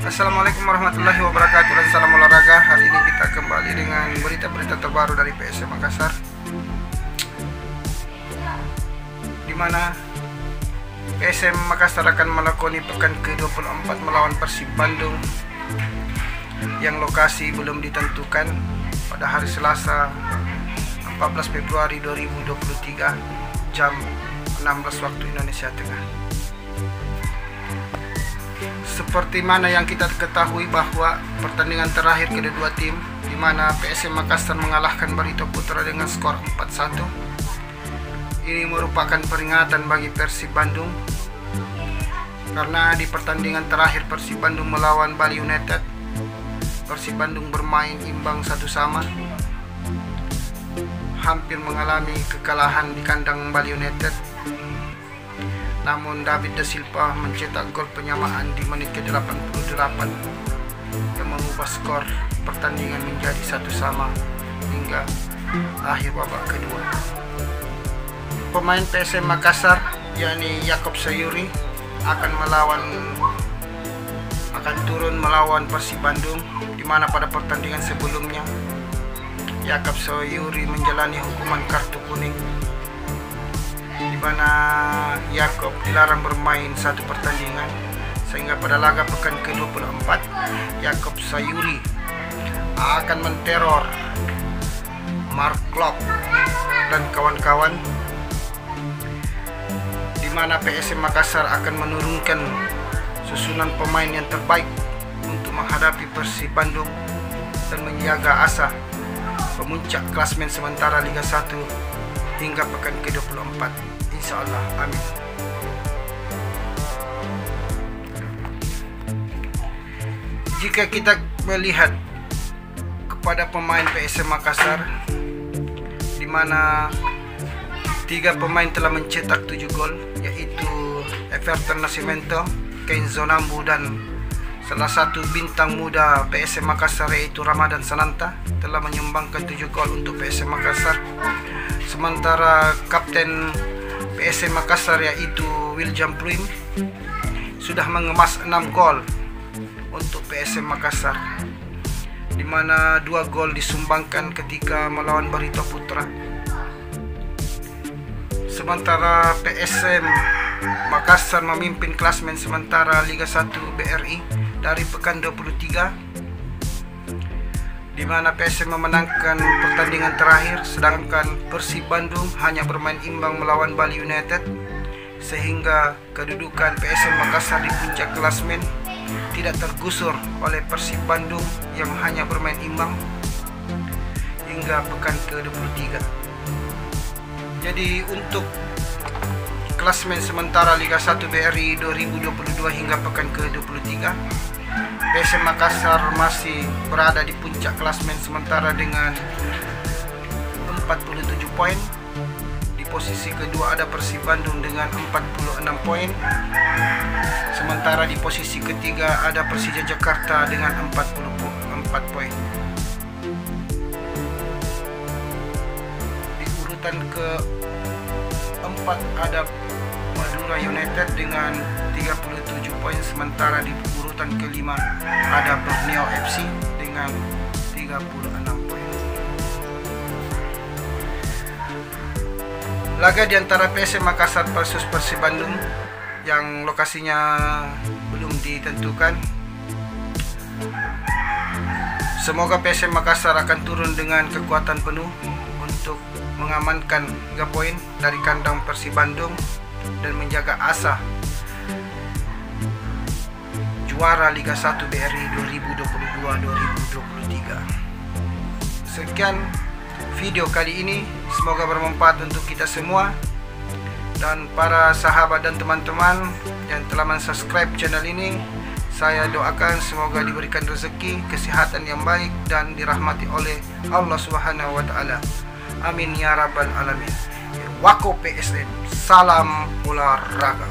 Assalamualaikum warahmatullahi wabarakatuh dan salam olahraga. Hari ini kita kembali dengan berita-berita terbaru dari PSM Makassar, di mana PSM Makassar akan melakoni pekan ke-24 melawan Persib Bandung yang lokasi belum ditentukan pada hari Selasa 14 Februari 2023 jam 16 waktu Indonesia Tengah. Seperti mana yang kita ketahui bahwa pertandingan terakhir kedua tim, di mana PSM Makassar mengalahkan Barito Putra dengan skor 4-1. Ini merupakan peringatan bagi Persib Bandung, karena di pertandingan terakhir Persib Bandung melawan Bali United, Persib Bandung bermain imbang 1-1, hampir mengalami kekalahan di kandang Bali United. Namun David Da Silva mencetak gol penyamaan di menit ke-88 yang mengubah skor pertandingan menjadi 1-1 hingga akhir babak kedua. Pemain PSM Makassar yakni Yaakob Sayuri akan turun melawan Persib Bandung, di mana pada pertandingan sebelumnya Yaakob Sayuri menjalani hukuman kartu kuning, di mana Yaakob dilarang bermain satu pertandingan, sehingga pada laga pekan ke-24 Yaakob Sayuri akan menteror Mark Klok dan kawan-kawan, di mana PSM Makassar akan menurunkan susunan pemain yang terbaik untuk menghadapi Persib Bandung dan menjaga asa pemuncak klasmen sementara Liga 1 hingga pekan ke-24, insyaallah, amin. Jika kita melihat kepada pemain PSM Makassar, di mana 3 pemain telah mencetak 7 gol, yaitu Everton Nascimento, Kenzo Nambu, dan salah satu bintang muda PSM Makassar yaitu Ramadan Sananta telah menyumbangkan 7 gol untuk PSM Makassar. Sementara kapten PSM Makassar yaitu William Pluim sudah mengemas 6 gol untuk PSM Makassar, di mana 2 gol disumbangkan ketika melawan Barito Putra. Sementara PSM Makassar memimpin klasmen sementara Liga 1 BRI dari pekan 23, di mana PSM memenangkan pertandingan terakhir, sedangkan Persib Bandung hanya bermain imbang melawan Bali United, sehingga kedudukan PSM Makassar di puncak klasmen tidak tergusur oleh Persib Bandung yang hanya bermain imbang hingga pekan ke-23. Jadi untuk klasmen sementara Liga 1 BRI 2022 hingga pekan ke-23, PSM Makassar masih berada di puncak klasmen sementara dengan 47 poin. Di posisi kedua ada Persib Bandung dengan 46 poin. Sementara di posisi ketiga ada Persija Jakarta dengan 44 poin. Di urutan keempat ada Madura United dengan 37 poin, sementara di urutan kelima ada Borneo FC dengan 36 poin. Laga di antara PSM Makassar versus Persib Bandung yang lokasinya belum ditentukan. Semoga PSM Makassar akan turun dengan kekuatan penuh untuk mengamankan 3 poin dari kandang Persib Bandung dan menjaga asa juara Liga 1 BRI 2022-2023. Sekian video kali ini, semoga bermanfaat untuk kita semua, dan para sahabat dan teman-teman yang telah mensubscribe channel ini, saya doakan semoga diberikan rezeki, kesehatan yang baik, dan dirahmati oleh Allah Subhanahu wa Ta'ala. Amin ya rabbal alamin. Wako PSM, salam olahraga.